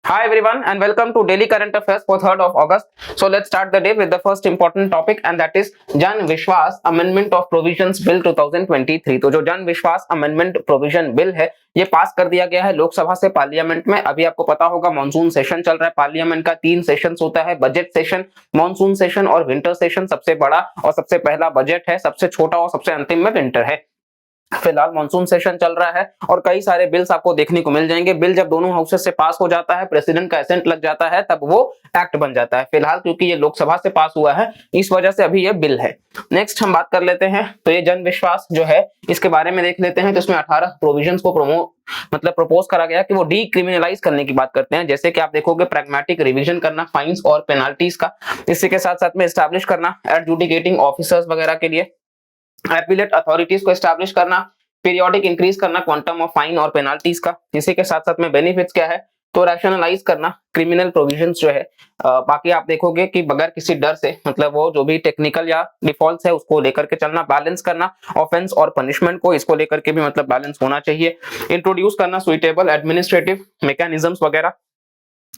Hi everyone and welcome to Daily Current Affairs for 3rd of August. So let's start the day with the first important topic and that is जन विश्वास amendment of provisions bill 2023। तो जो जन विश्वास amendment provision bill है ये पास कर दिया गया है लोकसभा से पार्लियामेंट में। अभी आपको पता होगा मॉनसून सेशन चल रहा है, पार्लियामेंट का 3 सेशन होता है, बजट सेशन, मॉनसून सेशन और विंटर सेशन। सबसे बड़ा और सबसे पहला बजट है, सबसे छोटा और सबसे अंतिम में विंटर है। फिलहाल मॉनसून सेशन चल रहा है और कई सारे बिल्स आपको देखने को मिल जाएंगे। बिल जब दोनों हाउसेस से पास हो जाता है, प्रेसिडेंट का एसेंट लग जाता है, तब वो एक्ट बन जाता है। फिलहाल क्योंकि ये लोकसभा से पास हुआ है इस वजह से अभी ये बिल है। नेक्स्ट हम बात कर लेते हैं तो ये जन विश्वास जो है इसके बारे में देख लेते हैं। तो इसमें 18 प्रोविजंस को प्रपोज करा गया कि वो डीक्रिमिनलाइज करने की बात करते हैं। जैसे कि आप देखोगे प्रैग्मेटिक रिवीजन करना फाइन्स और पेनाल्टीज का, इसी के साथ साथ में एस्टैब्लिश करना एडजुडिकेटिंग ऑफिसर्स वगैरह के लिए, एपीलेट अथॉरिटीज को एस्टैब्लिश करना, पीरियोडिक इंक्रीज करना क्वांटम ऑफ फाइन और पेनाल्टीज का। इसी के साथ साथ में बेनिफिट्स क्या है तो रैशनलाइज करना क्रिमिनल प्रोविजंस जो है। बाकी आप देखोगे कि बगैर किसी डर से मतलब वो जो भी टेक्निकल या डिफॉल्ट्स है उसको लेकर के चलना, बैलेंस करना ऑफेंस और पनिशमेंट को, इसको लेकर के भी मतलब बैलेंस होना चाहिए। इंट्रोड्यूस करना सुइटेबल एडमिनिस्ट्रेटिव मैकेनिज्म्स वगैरह,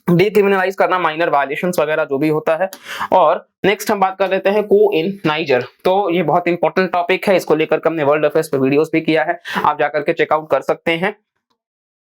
डीक्रिमिनलाइज करना माइनर वायलेशंस वगैरह जो भी होता है। और नेक्स्ट हम बात कर लेते हैं कू इन नाइजर। तो ये बहुत इंपॉर्टेंट टॉपिक है, इसको लेकर हमने वर्ल्ड अफेयर्स पे वीडियोस भी किया है, आप जाकर के चेकआउट कर सकते हैं।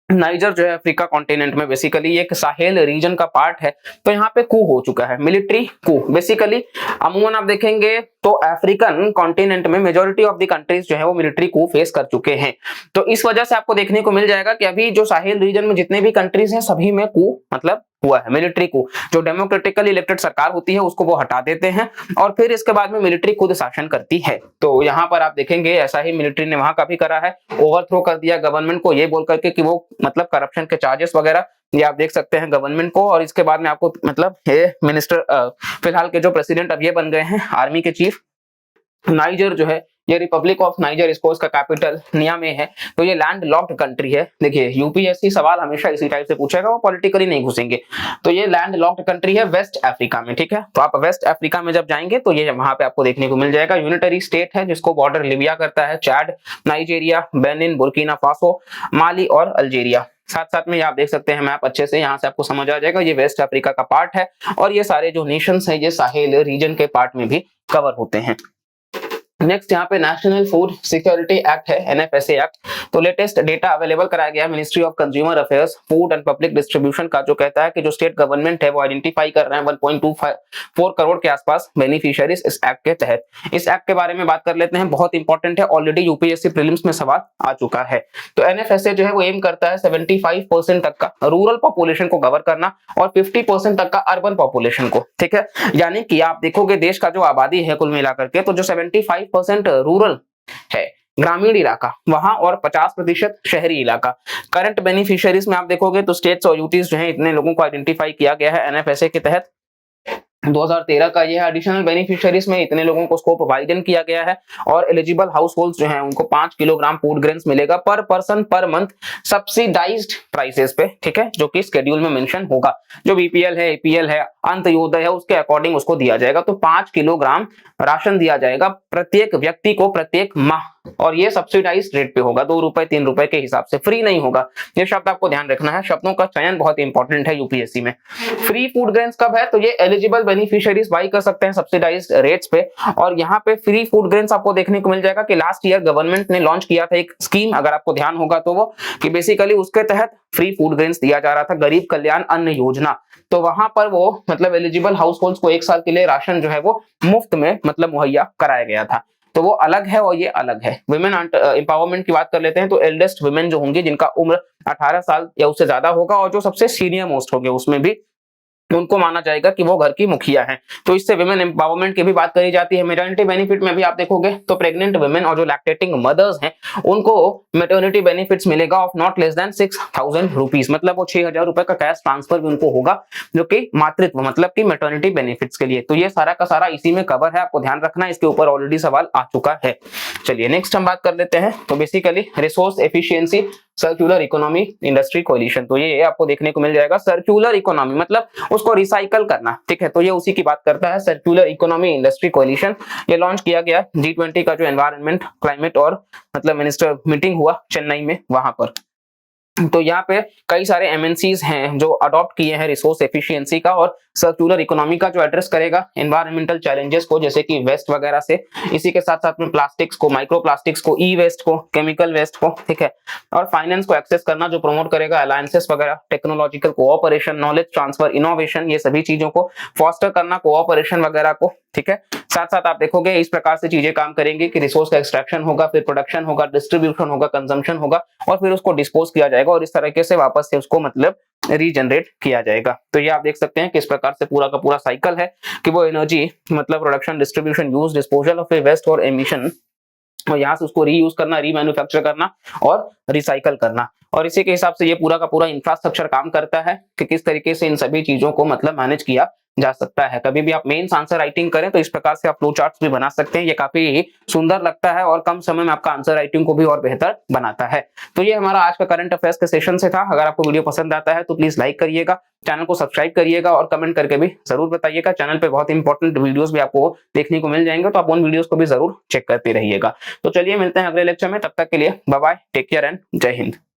नाइजर जो है अफ्रीका कॉन्टिनेंट में बेसिकली एक साहेल रीजन का पार्ट है। तो यहाँ पे कू हो चुका है, मिलिट्री कू। बेसिकली अमूमन आप देखेंगे तो अफ्रीकन कॉन्टिनेंट में मेजॉरिटी ऑफ द कंट्रीज जो है वो मिलिट्री कू फेस कर चुके हैं। तो इस वजह से आपको देखने को मिल जाएगा कि अभी जो साहेल रीजन में जितने भी कंट्रीज हैं सभी में कू मतलब हुआ है, मिलिट्री कू। जो डेमोक्रेटिकली इलेक्टेड सरकार होती है उसको वो हटा देते हैं और फिर इसके बाद में मिलिट्री खुद शासन करती है। तो यहाँ पर आप देखेंगे ऐसा ही मिलिट्री ने वहां का भी करा है, ओवरथ्रो कर दिया गवर्नमेंट को ये बोल करके कि वो मतलब करप्शन के चार्जेस वगैरह ये आप देख सकते हैं गवर्नमेंट को। और इसके बाद में आपको मतलब ये मिनिस्टर फिलहाल के जो प्रेसिडेंट अब ये बन गए हैं आर्मी के चीफ। नाइजर जो है ये रिपब्लिक ऑफ नाइजर, इसको इसका कैपिटल नियामे है। तो ये लैंड लॉक्ड कंट्री है। देखिए यूपीएससी सवाल हमेशा इसी टाइप से पूछेगा, वो पॉलिटिकली नहीं घुसेंगे। तो ये लैंड लॉक्ड कंट्री है वेस्ट अफ्रीका में, ठीक है। तो आप वेस्ट अफ्रीका में जब जाएंगे तो ये वहां पे आपको देखने को मिल जाएगा। यूनिटरी स्टेट है जिसको बॉर्डर लिबिया करता है, Chad, Nigeria, Benin, Burkina Faso, Mali और अल्जीरिया। साथ साथ में आप देख सकते हैं मैप अच्छे से, यहाँ से आपको समझ आ जाएगा ये वेस्ट अफ्रीका का पार्ट है और ये सारे जो नेशंस हैं ये साहेल रीजन के पार्ट में भी कवर होते हैं। नेक्स्ट यहाँ पे नेशनल फूड सिक्योरिटी एक्ट है, एनएफएसए एक्ट। तो लेटेस्ट डेटा अवेलेबल कराया गया ministry of consumer affairs food and public distribution का, जो कहता है कि जो स्टेट गवर्नमेंट है वो आइडेंटिफाई कर रहे हैं 1.24 करोड़ के आसपास बेनिफिशियरीज इस एक्ट के तहत। इस एक्ट के बारे में बात कर लेते हैं, बहुत इंपॉर्टेंट है, ऑलरेडी यूपीएससी प्रीलिम्स में सवाल आ चुका है। तो एनएफएसए जो है वो एम करता है 75% तक का रूरल पॉपुलेशन को कवर करना और 50% तक का अर्बन पॉपुलेशन को, ठीक है। यानी कि आप देखोगे देश का जो आबादी है कुल मिलाकर के तो जो 75% रूरल है ग्रामीण इलाका वहां और 50% शहरी इलाका। करंट बेनिफिशियरीज में आप देखोगे तो स्टेट्स और यूटीज जो है इतने लोगों को आइडेंटिफाई किया गया है एनएफएसए के तहत। 2013 का ये एडिशनल बेनिफिशियरीज में इतने लोगों को स्कोप वाइडन किया गया है और एलिजिबल हाउस होल्ड जो है उनको 5 किलोग्राम फूड ग्रेन्स मिलेगा पर person per month subsidised prices पे, ठीक है, जो कि स्केड्यूल में मेंशन होगा। जो बीपीएल है, एपीएल है, अंत्योदय है उसके अकॉर्डिंग उसको दिया जाएगा। तो 5 किलोग्राम राशन दिया जाएगा प्रत्येक व्यक्ति को प्रत्येक माह और ये सब्सिडाइज्ड रेट पे होगा, 2 रुपए 3 रुपए के हिसाब से, फ्री नहीं होगा। ये शब्द आपको ध्यान रखना है, शब्दों का चयन बहुत इंपॉर्टेंट है यूपीएससी में। फ्री फूड ग्रेन्स कब है तो ये एलिजिबल बेनिफिशियरीज बाई कर सकते हैं सब्सिडाइज्ड रेट्स पे। और यहाँ पे फ्री फूड ग्रेन्स आपको देखने को मिल जाएगा कि लास्ट ईयर गवर्नमेंट ने लॉन्च किया था एक स्कीम, अगर आपको ध्यान होगा तो वो कि बेसिकली उसके तहत फ्री फूड ग्रेन्स दिया जा रहा था, गरीब कल्याण अन्न योजना। तो वहां पर वो मतलब एलिजिबल हाउस होल्ड्स को 1 साल के लिए राशन जो है वो मुफ्त में मतलब मुहैया कराया गया था। तो वो अलग है और ये अलग है। वुमेन एम्पावरमेंट की बात कर लेते हैं तो एल्डेस्ट वुमेन जो होंगी जिनका उम्र 18 साल या उससे ज्यादा होगा और जो सबसे सीनियर मोस्ट होंगे उसमें भी उनको माना जाएगा कि वो घर की मुखिया हैं। तो इससे वुमेन एम्पावरमेंट की भी बात करी जाती है। मैटरनिटी बेनिफिट में भी आप देखोगे तो प्रेग्नेंट वुमेन और जो लैक्टेटिंग मदर्स हैं उनको मैटरनिटी बेनिफिट्स मिलेगा of not less than 6,000 rupees, मतलब वो 6,000 रुपए का कैश ट्रांसफर भी उनको होगा जो कि मातृत्व मतलब कि मैटरनिटी बेनिफिट्स के लिए। तो ये सारा का सारा इसी में कवर है, आपको ध्यान रखना है, इसके ऊपर ऑलरेडी सवाल आ चुका है। चलिए नेक्स्ट हम बात कर लेते हैं तो basically resource efficiency circular economy industry coalition. तो ये आपको देखने को मिल जाएगा सर्कुलर इकोनॉमी मतलब उसको रिसाइकल करना, ठीक है। तो ये उसी की बात करता है सर्कुलर इकोनॉमी इंडस्ट्री कोलिशन। ये लॉन्च किया गया G20 का जो एनवायरनमेंट क्लाइमेट और मतलब मिनिस्टर मीटिंग हुआ चेन्नई में वहां पर। तो यहाँ पे कई सारे एमएनसीज हैं जो अडॉप्ट किए हैं रिसोर्स एफिशिएंसी का और सर्कुलर इकोनॉमी का, जो एड्रेस करेगा एनवायरमेंटल चैलेंजेस को, जैसे कि वेस्ट वगैरह से, इसी के साथ साथ में प्लास्टिक्स को, माइक्रो प्लास्टिक्स को, ई वेस्ट को, केमिकल वेस्ट को, ठीक है, और फाइनेंस को एक्सेस करना, जो प्रमोट करेगा अलायंसेस वगैरह, technological cooperation, knowledge transfer, innovation, ये सभी चीजों को फॉस्टर करना, कोऑपरेशन वगैरह को, ठीक है। साथ साथ आप देखोगे इस प्रकार से चीजें काम करेंगी कि रिसोर्स का एक्सट्रैक्शन होगा, फिर प्रोडक्शन होगा, डिस्ट्रीब्यूशन होगा, कंजम्पशन होगा, और फिर उसको डिस्पोज किया जाएगा और इस तरीके से वापस से उसको मतलब रीजनरेट किया जाएगा। तो ये आप देख सकते हैं कि इस प्रकार से पूरा का पूरा साइकिल है कि वो एनर्जी मतलब प्रोडक्शन, डिस्ट्रीब्यूशन, यूज, डिस्पोजल और फिर वेस्ट और एमिशन, और यहाँ से उसको रीयूज करना, रीमैन्युफैक्चर करना और रिसाइकल करना। और इसी के हिसाब से ये पूरा का पूरा इंफ्रास्ट्रक्चर काम करता है कि किस तरीके से इन सभी चीजों को मतलब मैनेज किया जा सकता है। कभी भी आप मेंस आंसर राइटिंग करें तो इस प्रकार से आप फ्लो चार्ट्स भी बना सकते हैं, ये काफी सुंदर लगता है और कम समय में आपका आंसर राइटिंग को भी और बेहतर बनाता है। तो ये हमारा आज का करंट अफेयर्स के सेशन से था। अगर आपको वीडियो पसंद आता है तो प्लीज लाइक करिएगा, चैनल को सब्सक्राइब करिएगा और कमेंट करके भी जरूर बताइएगा। चैनल पे बहुत इंपॉर्टेंट वीडियोस भी आपको देखने को मिल जाएंगे, तो आप उन वीडियोस को भी जरूर चेक करते रहिएगा। तो चलिए मिलते हैं अगले लेक्चर में, तब तक के लिए bye bye, take care and जय हिंद।